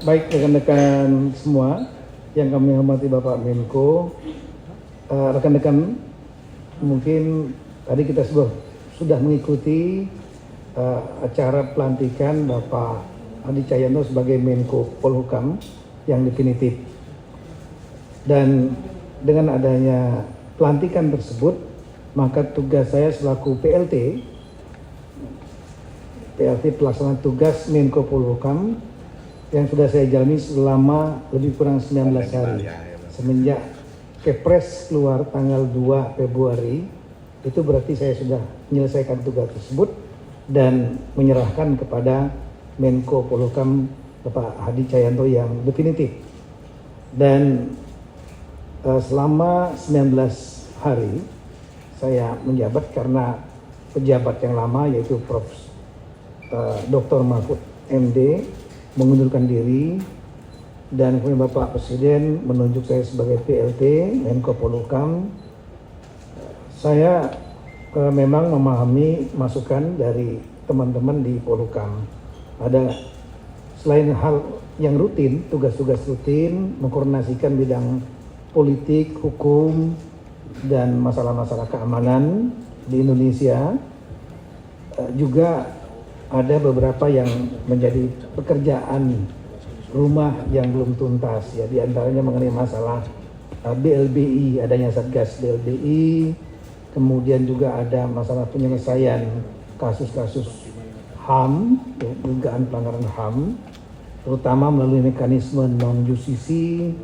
Baik rekan-rekan semua yang kami hormati Bapak Menko, rekan-rekan mungkin tadi kita sudah mengikuti acara pelantikan Bapak Hadi Cahyanto sebagai Menko Polhukam yang definitif. Dan dengan adanya pelantikan tersebut, maka tugas saya selaku PLT pelaksana tugas Menko Polhukam yang sudah saya jalani selama lebih kurang 19 hari semenjak Kepres keluar tanggal 2 Februari, itu berarti saya sudah menyelesaikan tugas tersebut dan menyerahkan kepada Menko Polhukam Bapak Hadi Cahyanto yang definitif. Dan selama 19 hari saya menjabat karena pejabat yang lama yaitu Prof. Dr. Mahfud MD mengundurkan diri, dan kemudian Bapak Presiden menunjuk saya sebagai PLT Menko Polhukam. Saya memang memahami masukan dari teman-teman di Polhukam. Ada selain hal yang rutin, tugas-tugas rutin mengkoordinasikan bidang politik, hukum, dan masalah-masalah keamanan di Indonesia, juga ada beberapa yang menjadi pekerjaan rumah yang belum tuntas, ya, di antaranya mengenai masalah BLBI, adanya Satgas BLBI, kemudian juga ada masalah penyelesaian kasus-kasus HAM, ya, dugaan pelanggaran HAM, terutama melalui mekanisme non-jusisi.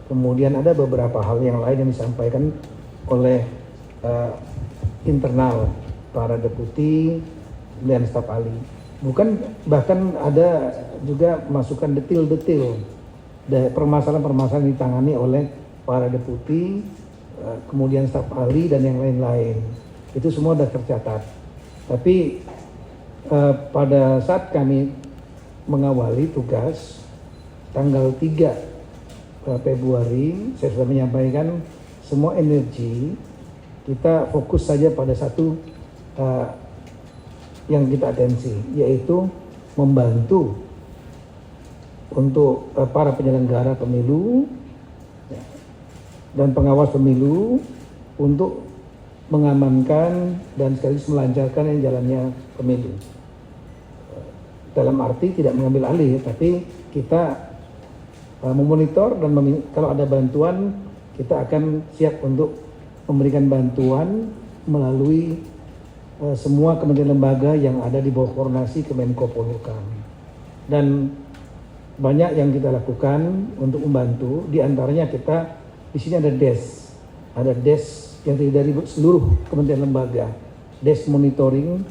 Kemudian ada beberapa hal yang lain yang disampaikan oleh internal para deputi dan staf ahli. Bahkan ada juga masukan detail-detail dari permasalahan-permasalahan ditangani oleh para deputi, kemudian staf ahli dan yang lain-lain. Itu semua sudah tercatat. Tapi pada saat kami mengawali tugas tanggal 3 Februari, saya sudah menyampaikan semua energi kita fokus saja pada satu yang kita atensi, yaitu membantu untuk para penyelenggara pemilu dan pengawas pemilu untuk mengamankan dan sekaligus melancarkan yang jalannya pemilu. Dalam arti tidak mengambil alih, tapi kita memonitor dan kalau ada bantuan kita akan siap untuk memberikan bantuan melalui semua kementerian lembaga yang ada di bawah koordinasi Kemenko Polhukam. Dan banyak yang kita lakukan untuk membantu. Di antaranya kita di sini ada desk yang terdiri dari seluruh kementerian lembaga, desk monitoring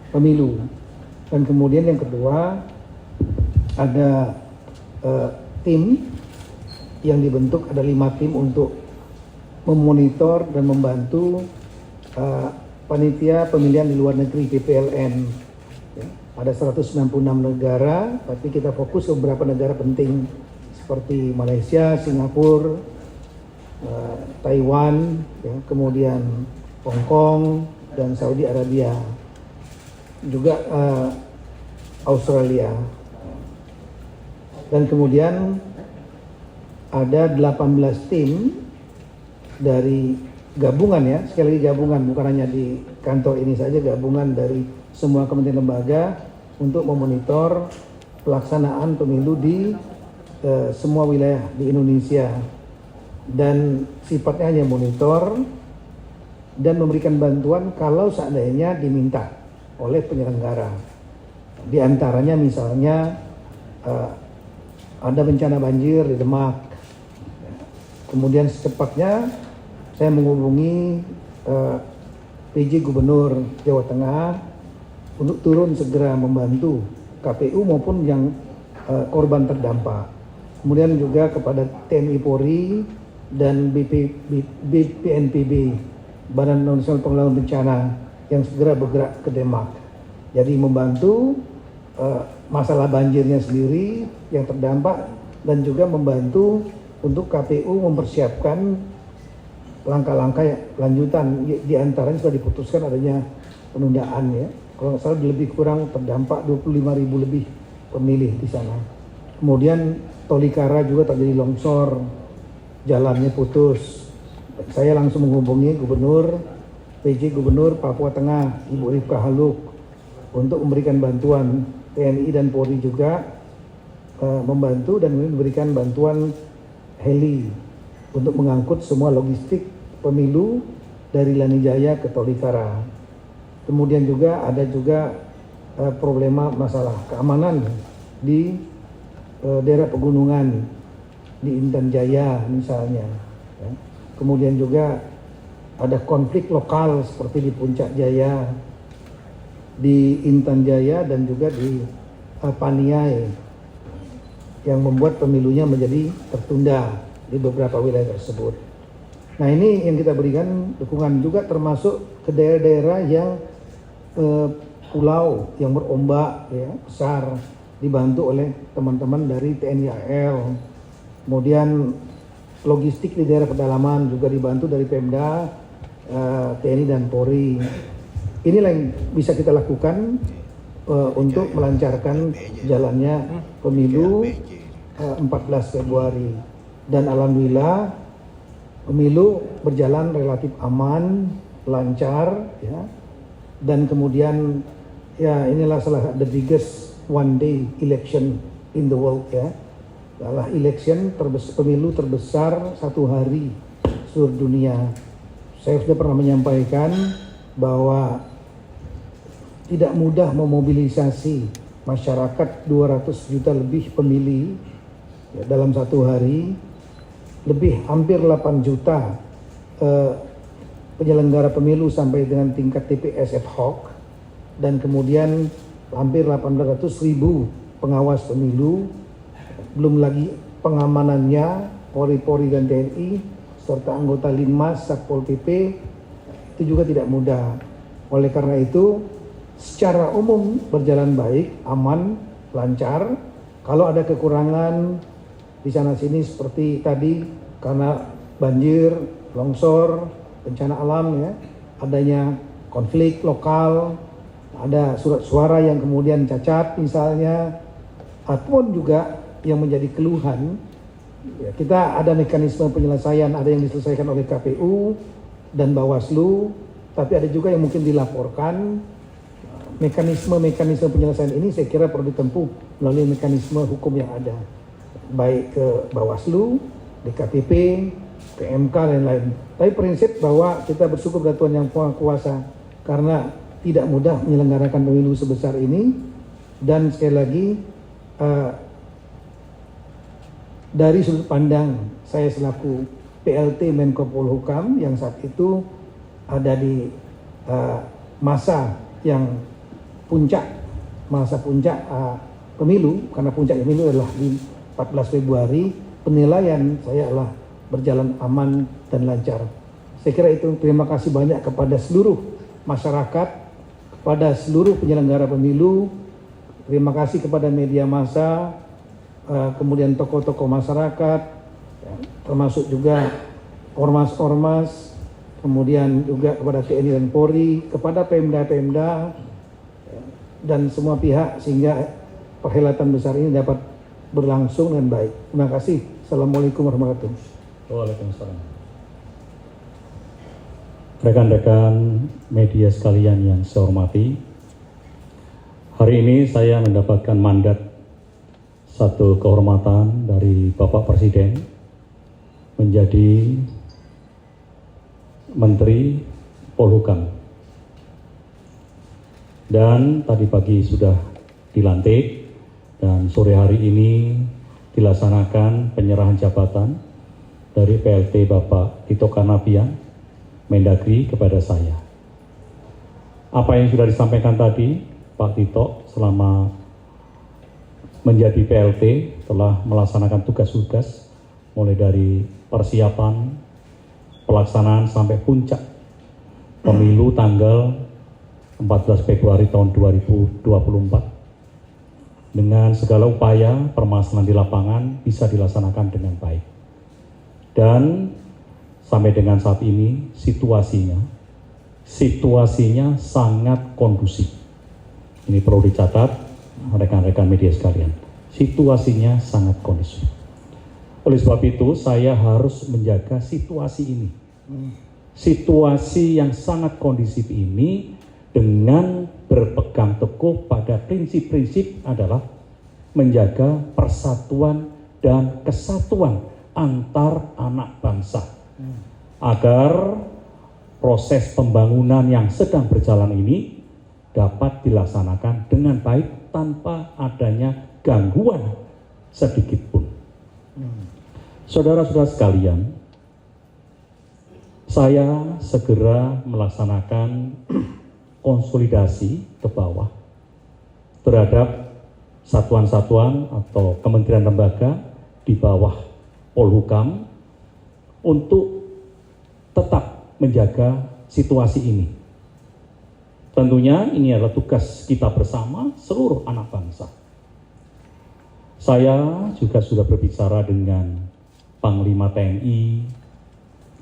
pemilu. Dan kemudian yang kedua ada tim yang dibentuk, ada 5 tim untuk memonitor dan membantu panitia pemilihan di luar negeri PPLN. Ya, ada 196 negara, tapi kita fokus ke beberapa negara penting seperti Malaysia, Singapura, Taiwan, ya, kemudian Hong Kong dan Saudi Arabia, juga Australia. Dan kemudian ada 18 tim dari gabungan, ya, sekali lagi gabungan, bukan hanya di kantor ini saja, gabungan dari semua kementerian lembaga untuk memonitor pelaksanaan pemilu di semua wilayah di Indonesia, dan sifatnya hanya monitor dan memberikan bantuan kalau seandainya diminta oleh penyelenggara. Di antaranya misalnya ada bencana banjir di Demak, kemudian secepatnya saya menghubungi PJ Gubernur Jawa Tengah untuk turun segera membantu KPU maupun yang korban terdampak. Kemudian juga kepada TNI Polri dan BPNPB, Badan Nasional Penanggulangan Bencana, yang segera bergerak ke Demak. Jadi membantu masalah banjirnya sendiri yang terdampak, dan juga membantu untuk KPU mempersiapkan langkah-langkah lanjutan. Di antaranya sudah diputuskan adanya penundaan, ya. Kalau nggak salah lebih kurang terdampak 25.000 lebih pemilih di sana. Kemudian Tolikara juga terjadi longsor, jalannya putus. Saya langsung menghubungi PJ Gubernur Papua Tengah, Ibu Rifka Haluk, untuk memberikan bantuan. TNI dan Polri juga membantu dan memberikan bantuan heli untuk mengangkut semua logistik pemilu dari Lanijaya ke Tolikara. Kemudian juga ada problema masalah keamanan di daerah pegunungan di Intan Jaya misalnya. Kemudian juga ada konflik lokal seperti di Puncak Jaya, di Intan Jaya dan juga di Paniai yang membuat pemilunya menjadi tertunda di beberapa wilayah tersebut. Nah, ini yang kita berikan dukungan juga termasuk ke daerah-daerah yang pulau yang berombak ya, besar, dibantu oleh teman-teman dari TNI AL. Kemudian logistik di daerah pedalaman juga dibantu dari Pemda, TNI dan Polri. Inilah yang bisa kita lakukan untuk melancarkan jalannya pemilu 14 Februari. Dan alhamdulillah pemilu berjalan relatif aman, lancar ya. Dan kemudian ya inilah salah the biggest one day election in the world ya. Adalah pemilu terbesar satu hari seluruh dunia. Saya sudah pernah menyampaikan bahwa tidak mudah memobilisasi masyarakat 200 juta lebih pemilih ya, dalam satu hari, hampir 8 juta penyelenggara pemilu sampai dengan tingkat TPS ad hoc, dan kemudian hampir 800.000 pengawas pemilu, belum lagi pengamanannya Polri dan TNI serta anggota Linmas, Satpol PP, itu juga tidak mudah. Oleh karena itu secara umum berjalan baik, aman, lancar. Kalau ada kekurangan di sana sini seperti tadi karena banjir, longsor, bencana alam ya, adanya konflik lokal, ada surat suara yang kemudian cacat misalnya, ataupun juga yang menjadi keluhan, ya, kita ada mekanisme penyelesaian, ada yang diselesaikan oleh KPU dan Bawaslu, tapi ada juga yang mungkin dilaporkan. Mekanisme penyelesaian ini saya kira perlu ditempuh melalui mekanisme hukum yang ada, baik ke Bawaslu, DKPP, ke MK dan lain. Tapi prinsip bahwa kita bersyukur kepada Tuhan yang Maha Kuasa karena tidak mudah menyelenggarakan pemilu sebesar ini. Dan sekali lagi dari sudut pandang saya selaku PLT Menko Polhukam yang saat itu ada di masa puncak pemilu, karena puncak pemilu adalah di 14 Februari, penilaian saya adalah berjalan aman dan lancar. Saya kira itu. Terima kasih banyak kepada seluruh masyarakat, kepada seluruh penyelenggara pemilu, terima kasih kepada media massa, kemudian tokoh-tokoh masyarakat, termasuk juga ormas-ormas, kemudian juga kepada TNI dan Polri, kepada Pemda dan semua pihak sehingga perhelatan besar ini dapat berlangsung dengan baik. Terima kasih. Assalamualaikum warahmatullahi wabarakatuh. Waalaikumsalam. Rekan-rekan media sekalian yang saya hormati, hari ini saya mendapatkan mandat satu kehormatan dari Bapak Presiden menjadi Menteri Polhukam. Dan tadi pagi sudah dilantik dan sore hari ini dilaksanakan penyerahan jabatan dari PLT Bapak Tito Karnavian, Mendagri, kepada saya. Apa yang sudah disampaikan tadi, Pak Tito selama menjadi PLT telah melaksanakan tugas-tugas mulai dari persiapan, pelaksanaan sampai puncak pemilu tanggal 14 Februari tahun 2024. Dengan segala upaya permasalahan di lapangan bisa dilaksanakan dengan baik. Dan sampai dengan saat ini situasinya sangat kondusif. Ini perlu dicatat rekan-rekan media sekalian. situasinya sangat kondusif. Oleh sebab itu, saya harus menjaga situasi ini. Situasi yang sangat kondusif ini dengan berpegang teguh pada prinsip-prinsip adalah menjaga persatuan dan kesatuan antar anak bangsa. Agar proses pembangunan yang sedang berjalan ini dapat dilaksanakan dengan baik tanpa adanya gangguan sedikit pun. Saudara-saudara sekalian, saya segera melaksanakan konsolidasi ke bawah terhadap satuan-satuan atau kementerian lembaga di bawah Polhukam untuk tetap menjaga situasi ini. Tentunya ini adalah tugas kita bersama seluruh anak bangsa. Saya juga sudah berbicara dengan Panglima TNI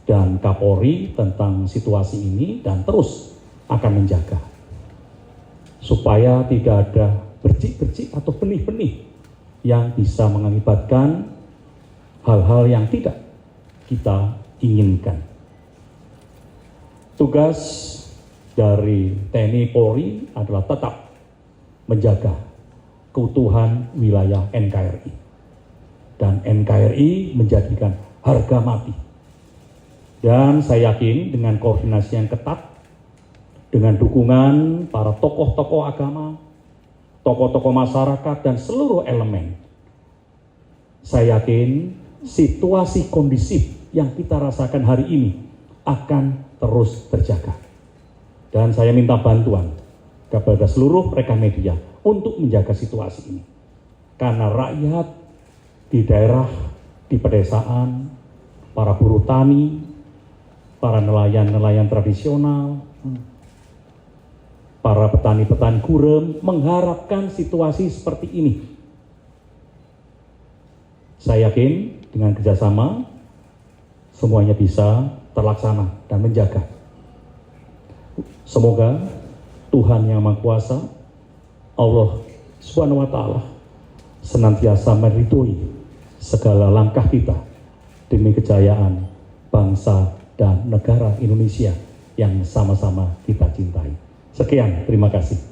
dan Kapolri tentang situasi ini dan terus akan menjaga supaya tidak ada bercik-bercik atau benih-benih yang bisa mengakibatkan hal-hal yang tidak kita inginkan. Tugas dari TNI Polri adalah tetap menjaga keutuhan wilayah NKRI. Dan NKRI menjadikan harga mati. Dan saya yakin dengan koordinasi yang ketat, dengan dukungan para tokoh-tokoh agama, tokoh-tokoh masyarakat, dan seluruh elemen, saya yakin situasi kondusif yang kita rasakan hari ini akan terus terjaga. Dan saya minta bantuan kepada seluruh rekan media untuk menjaga situasi ini. Karena rakyat di daerah, di pedesaan, para buruh tani, para nelayan-nelayan tradisional, para petani-petani gurem mengharapkan situasi seperti ini. Saya yakin dengan kerjasama semuanya bisa terlaksana dan menjaga. Semoga Tuhan Yang Maha Kuasa, Allah Subhanahu wa Ta'ala, senantiasa meridhoi segala langkah kita demi kejayaan bangsa dan negara Indonesia yang sama-sama kita cintai. Sekian, terima kasih.